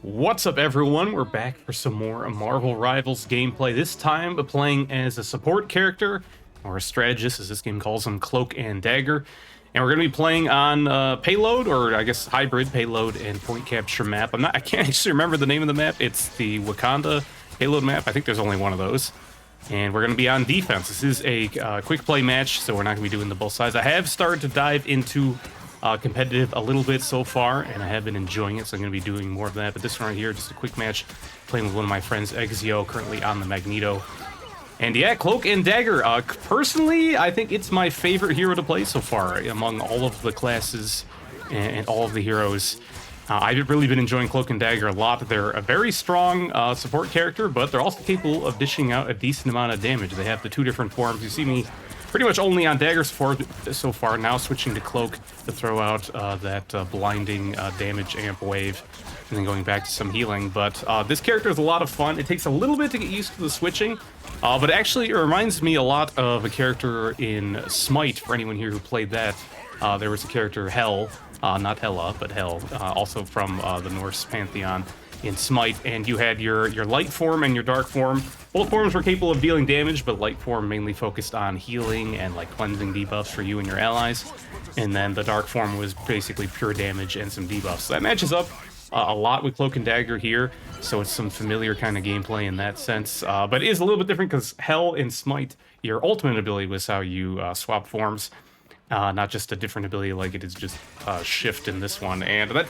What's up, everyone? We're back for some more Marvel Rivals gameplay. This time playing as a support character, or a strategist, as this game calls them, Cloak and Dagger. And we're going to be playing on payload, or I guess hybrid payload and point capture map. I can't actually remember the name of the map. It's the Wakanda payload map. I think there's only one of those. And we're going to be on defense. This is a quick play match, so we're not going to be doing the both sides. I have started to dive into competitive a little bit so far, and I have been enjoying it, so I'm going to be doing more of that. But this one right here, just a quick match, playing with one of my friends, Exio, currently on the Magneto. And yeah, Cloak and Dagger. Personally, I think it's my favorite hero to play so far among all of the classes and all of the heroes. I've really been enjoying Cloak and Dagger a lot. They're a very strong support character, but they're also capable of dishing out a decent amount of damage. They have the two different forms. You see me pretty much only on Dagger's form so far, now switching to Cloak to throw out that blinding damage amp wave, and then going back to some healing. But this character is a lot of fun. It takes a little bit to get used to the switching, but actually it reminds me a lot of a character in Smite, for anyone here who played that. There was a character, Hel, not Hela, but Hel, also from the Norse pantheon in Smite, and you had your light form and your dark form. Both forms were capable of dealing damage, but light form mainly focused on healing and like cleansing debuffs for you and your allies. And then the dark form was basically pure damage and some debuffs. So that matches up a lot with Cloak and Dagger here, so it's some familiar kind of gameplay in that sense. But it is a little bit different because Hel in Smite, your ultimate ability was how you swap forms. Not just a different ability like it is just shift in this one, and that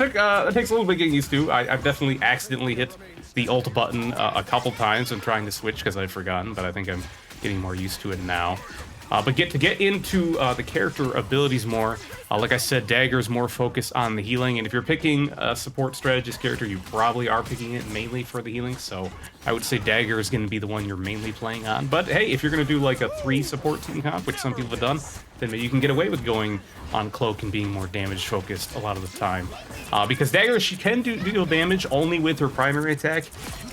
takes a little bit getting used to. I've definitely accidentally hit the ult button a couple times when trying to switch because I've forgotten, but I think I'm getting more used to it now. But to get into the character abilities more, like I said, Dagger is more focused on the healing, and if you're picking a support strategist character, you probably are picking it mainly for the healing, so I would say Dagger is going to be the one you're mainly playing on. But hey, if you're going to do like a 3 support team comp, which some people have done, then maybe you can get away with going on Cloak and being more damage focused a lot of the time. Because Dagger, she can deal damage only with her primary attack,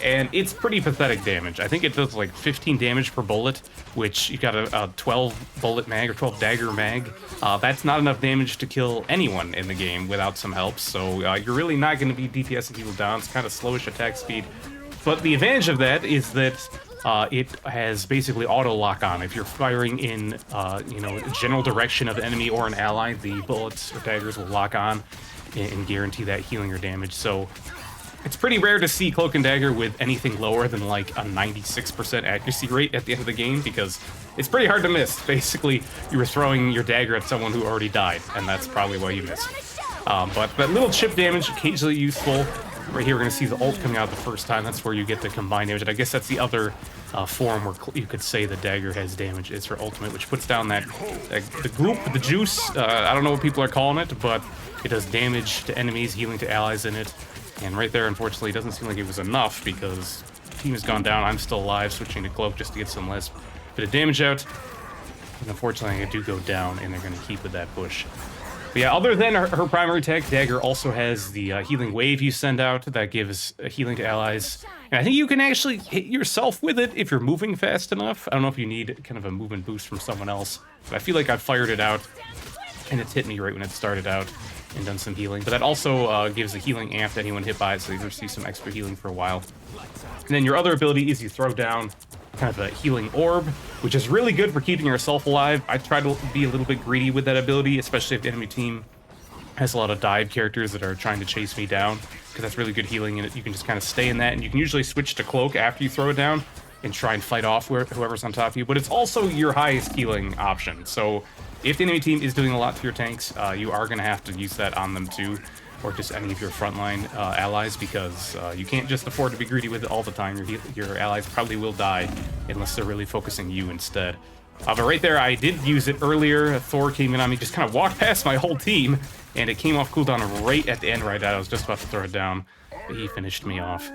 and it's pretty pathetic damage. I think it does like 15 damage per bullet, which you got a 12 bullet mag or 12 dagger mag. That's not enough damage to kill anyone in the game without some help, so you're really not going to be DPSing people down. It's kind of slowish attack speed. But the advantage of that is that it has basically auto lock on. If you're firing in, general direction of the enemy or an ally, the bullets or daggers will lock on and guarantee that healing or damage. So it's pretty rare to see Cloak and Dagger with anything lower than like a 96% accuracy rate at the end of the game, because it's pretty hard to miss. Basically, you were throwing your dagger at someone who already died, and that's probably why you missed. But that little chip damage, occasionally useful. Right here, we're going to see the ult coming out the first time. That's where you get the combined damage. And I guess that's the other form where you could say the Dagger has damage. It's her ultimate, which puts down the goop, the juice. I don't know what people are calling it, but it does damage to enemies, healing to allies in it. And right there, unfortunately, it doesn't seem like it was enough because the team has gone down. I'm still alive, switching to Cloak just to get some less bit of damage out. And unfortunately, I do go down, and they're going to keep with that push. But yeah, other than her primary attack, Dagger also has the healing wave you send out that gives healing to allies. And I think you can actually hit yourself with it if you're moving fast enough. I don't know if you need kind of a movement boost from someone else, but I feel like I've fired it out, and it's hit me right when it started out and done some healing. But that also gives a healing amp to anyone hit by it, so you receive some extra healing for a while. And then your other ability is you throw down kind of a healing orb, which is really good for keeping yourself alive. I try to be a little bit greedy with that ability, especially if the enemy team has a lot of dive characters that are trying to chase me down, because that's really good healing, and you can just kind of stay in that, and you can usually switch to Cloak after you throw it down and try and fight off whoever's on top of you. But it's also your highest healing option, so if the enemy team is doing a lot to your tanks, you are going to have to use that on them too, or just any of your frontline allies, because you can't just afford to be greedy with it all the time. Your allies probably will die unless they're really focusing you instead. But right there, I did use it earlier. Thor came in on me, just kind of walked past my whole team, and it came off cooldown right at the end right I was just about to throw it down, but he finished me off.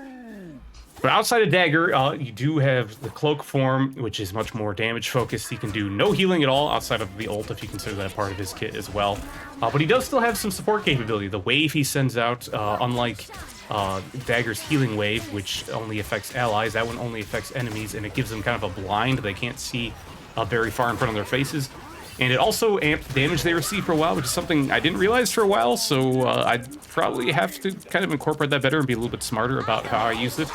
But outside of Dagger, you do have the Cloak form, which is much more damage focused. He can do no healing at all outside of the ult, if you consider that part of his kit as well. But he does still have some support capability. The wave he sends out, unlike Dagger's healing wave, which only affects allies, that one only affects enemies, and it gives them kind of a blind. They can't see very far in front of their faces. And it also amped damage they receive for a while, which is something I didn't realize for a while, so I'd probably have to kind of incorporate that better and be a little bit smarter about how I use it.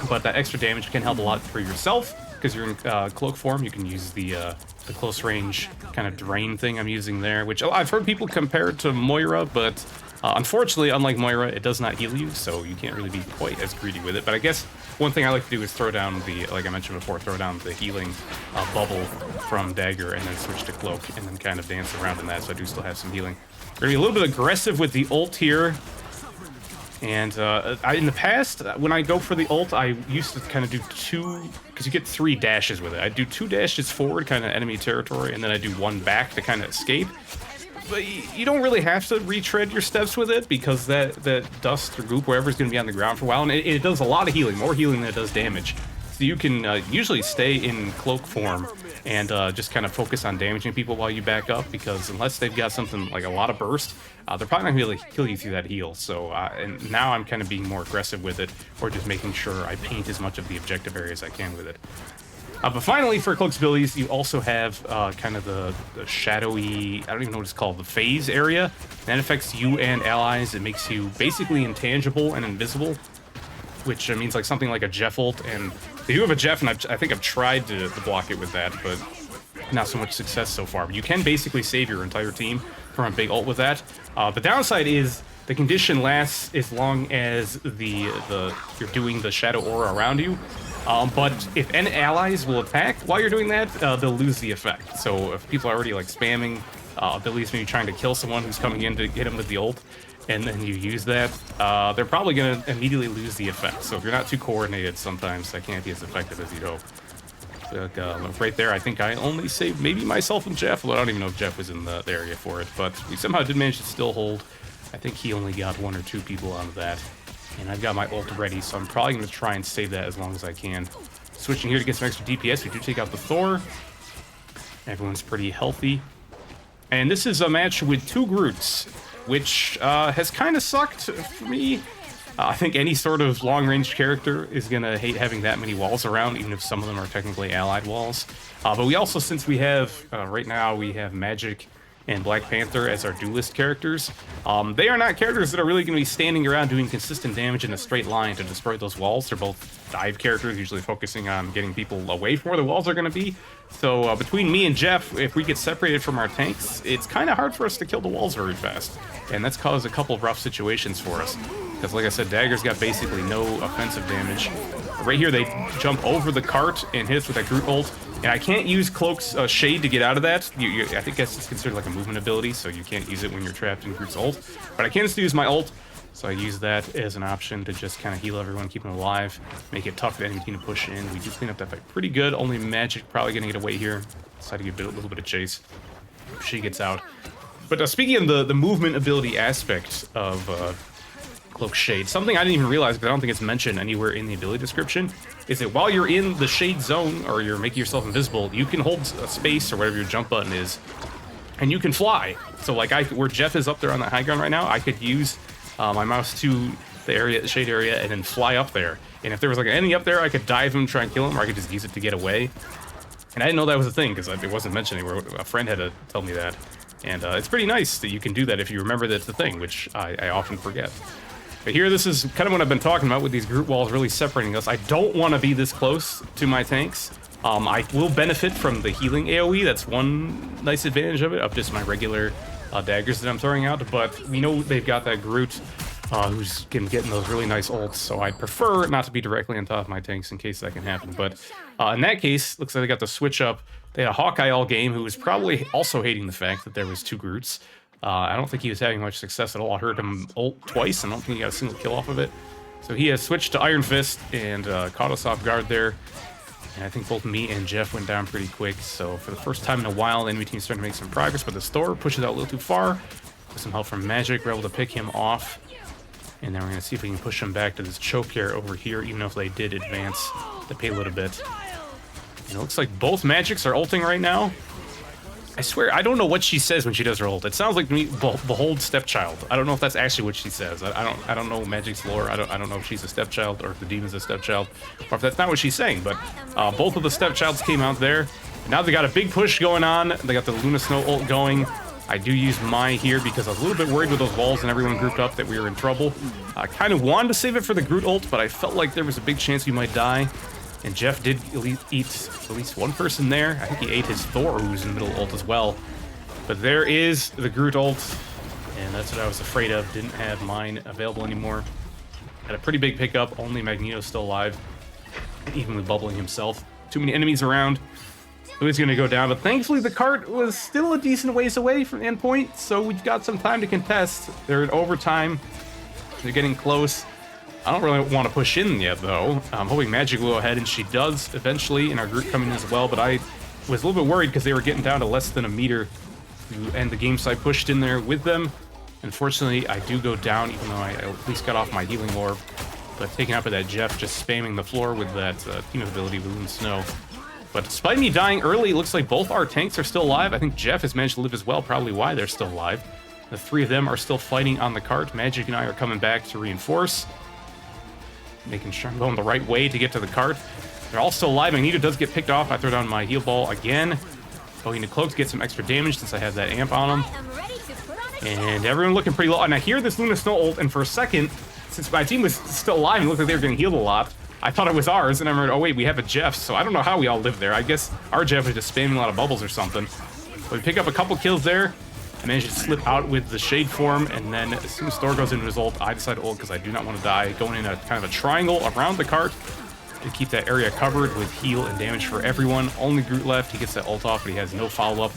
But that extra damage can help a lot for yourself, because you're in cloak form. You can use the close range kind of drain thing I'm using there, which I've heard people compare it to Moira, but unfortunately, unlike Moira, it does not heal you, so you can't really be quite as greedy with it. But I guess one thing I like to do is throw down the, like I mentioned before, throw down the healing bubble from Dagger and then switch to Cloak and then kind of dance around in that, so I do still have some healing. We're gonna be a little bit aggressive with the ult here. And in the past, when I go for the ult, I used to kind of do 2, because you get 3 dashes with it. I do 2 dashes forward, kind of enemy territory, and then I do 1 back to kind of escape. But you don't really have to retread your steps with it, because that dust or goop, wherever, is going to be on the ground for a while, and it does a lot of healing, more healing than it does damage. So you can usually stay in cloak form and just kind of focus on damaging people while you back up, because unless they've got something like a lot of burst, they're probably not going to be able to kill you through that heal. So and now I'm kind of being more aggressive with it, or just making sure I paint as much of the objective area as I can with it. But finally, for Cloak's abilities, you also have kind of the shadowy, I don't even know what it's called, the phase area. That affects you and allies. It makes you basically intangible and invisible, which means like something like a Jeff ult. And they do have a Jeff, and I think I've tried to block it with that, but not so much success so far. But you can basically save your entire team from a big ult with that. The downside is the condition lasts as long as you're doing the shadow aura around you. But if any allies will attack while you're doing that, they'll lose the effect. So if people are already like spamming abilities, maybe trying to kill someone who's coming in to hit them with the ult, and then you use that, they're probably going to immediately lose the effect. So if you're not too coordinated, sometimes that can't be as effective as you'd hope. Right there, I think I only saved maybe myself and Jeff. Well, I don't even know if Jeff was in the area for it, but we somehow did manage to still hold. I think he only got 1 or 2 people out of that. And I've got my ult ready, so I'm probably going to try and save that as long as I can. Switching here to get some extra DPS, we do take out the Thor. Everyone's pretty healthy. And this is a match with 2 Groots, which has kind of sucked for me. I think any sort of long-range character is going to hate having that many walls around, even if some of them are technically allied walls. But we also, since we have, right now, we have Magic and Black Panther as our duelist characters. They are not characters that are really going to be standing around doing consistent damage in a straight line to destroy those walls. They're both dive characters, usually focusing on getting people away from where the walls are going to be. So between me and Jeff, if we get separated from our tanks, it's kind of hard for us to kill the walls very fast. And that's caused a couple of rough situations for us. Because like I said, Dagger's got basically no offensive damage. Right here, they jump over the cart and hit us with that Groot ult. And I can't use Cloak's Shade to get out of that. I think that's considered like a movement ability, so you can't use it when you're trapped in Groot's ult. But I can still use my ult, so I use that as an option to just kind of heal everyone, keep them alive, make it tough for the enemy team to push in. We do clean up that fight pretty good. Only Magic probably going to get away here. Decided to get a little bit of chase. She gets out. But speaking of the movement ability aspect of Cloak Shade, something I didn't even realize, because I don't think it's mentioned anywhere in the ability description, is that while you're in the shade zone, or you're making yourself invisible, you can hold a space, or whatever your jump button is, and you can fly. So like where Jeff is up there on that high ground right now, I could use my mouse to the shade area, and then fly up there. And if there was like an enemy up there, I could dive him, try and kill him, or I could just use it to get away. And I didn't know that was a thing, because it wasn't mentioned anywhere. A friend had to tell me that. And it's pretty nice that you can do that if you remember that it's a thing, which I often forget. But here, this is kind of what I've been talking about with these group walls really separating us. I don't want to be this close to my tanks. I will benefit from the healing AoE. That's one nice advantage of it, of just my regular daggers that I'm throwing out. But we know they've got that Groot who's getting those really nice ults, so I'd prefer not to be directly on top of my tanks in case that can happen. But in that case, looks like they got the switch up. They had a Hawkeye all game who was probably also hating the fact that there was 2 Groots. I don't think he was having much success at all. I heard him ult twice, and I don't think he got a single kill off of it. So he has switched to Iron Fist and caught us off guard there. And I think both me and Jeff went down pretty quick. So for the first time in a while, the enemy team's starting to make some progress, but the Thor pushes out a little too far. With some help from Magic, we're able to pick him off. And then we're going to see if we can push him back to this choke here over here, even if they did advance the payload a bit. And it looks like both Magics are ulting right now. I swear, I don't know what she says when she does her ult. It sounds like me, behold stepchild. I don't know if that's actually what she says. I don't know Magic's lore. I don't know if she's a stepchild or if the demon's a stepchild, or if that's not what she's saying. But both of the stepchilds came out there, Now they got a big push going on. They got the Luna Snow ult going. I do use Mai here because I was a little bit worried with those walls and everyone grouped up that we were in trouble. I kind of wanted to save it for the Groot ult, but I felt like there was a big chance we might die. And Jeff did eat at least one person there. I think he ate his Thor, who's in the middle ult as well. But there is the Groot ult, and that's what I was afraid of. Didn't have mine available anymore. Had a pretty big pickup. Only Magneto's still alive, evenly bubbling himself. Too many enemies around. Who's going to go down? But thankfully, the cart was still a decent ways away from endpoint, so we've got some time to contest. They're in overtime. They're getting close. I don't really want to push in yet, though. I'm hoping Magic will go ahead, and she does eventually, and our group coming in as well. But I was a little bit worried because they were getting down to less than a meter to end the game, so I pushed in there with them. Unfortunately, I do go down, even though I at least got off my healing orb. But taking out by that Jeff, just spamming the floor with that team ability with Luna Snow. But despite me dying early, it looks like both our tanks are still alive. I think Jeff has managed to live as well, probably why they're still alive. The three of them are still fighting on the cart. Magic and I are coming back to reinforce. Making sure I'm going the right way to get to the cart. They're all still alive. Magneto does get picked off. I throw down my heal ball again. Going to Cloak to get some extra damage since I have that amp on him. And everyone looking pretty low. And I hear this Luna Snow ult, and for a second, since my team was still alive and looked like they were getting healed a lot, I thought it was ours, and I remembered, oh wait, we have a Jeff, so I don't know how we all live there. I guess our Jeff was just spamming a lot of bubbles or something. But we pick up a couple kills there. I managed to slip out with the Shade form, and then as soon as Thor goes into his ult, I decide to ult because I do not want to die. Going in a kind of a triangle around the cart to keep that area covered with heal and damage for everyone. Only Groot left. He gets that ult off, but he has no follow-up.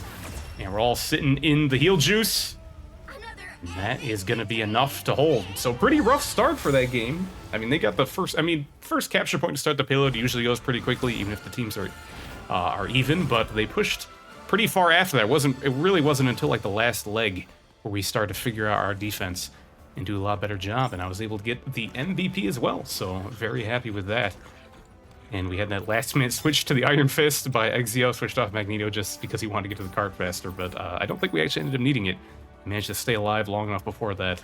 And we're all sitting in the heal juice. And that is going to be enough to hold. So pretty rough start for that game. I mean, they got the first capture point to start the payload usually goes pretty quickly, even if the teams are even, but they pushed pretty far after that. It really wasn't until like the last leg where we started to figure out our defense and do a lot better job, and I was able to get the MVP as well, so very happy with that. And we had that last-minute switch to the Iron Fist by Exio, switched off Magneto just because he wanted to get to the cart faster, but I don't think we actually ended up needing it. We managed to stay alive long enough before that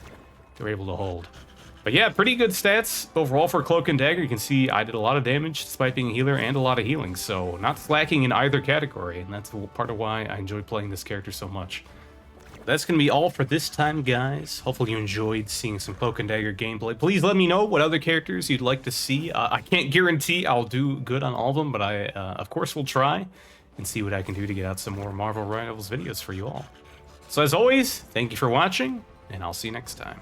they were able to hold. But yeah, pretty good stats overall for Cloak and Dagger. You can see I did a lot of damage despite being a healer and a lot of healing, so not slacking in either category, and that's part of why I enjoy playing this character so much. That's going to be all for this time, guys. Hopefully you enjoyed seeing some Cloak and Dagger gameplay. Please let me know what other characters you'd like to see. I can't guarantee I'll do good on all of them, but I, of course, will try and see what I can do to get out some more Marvel Rivals videos for you all. So as always, thank you for watching, and I'll see you next time.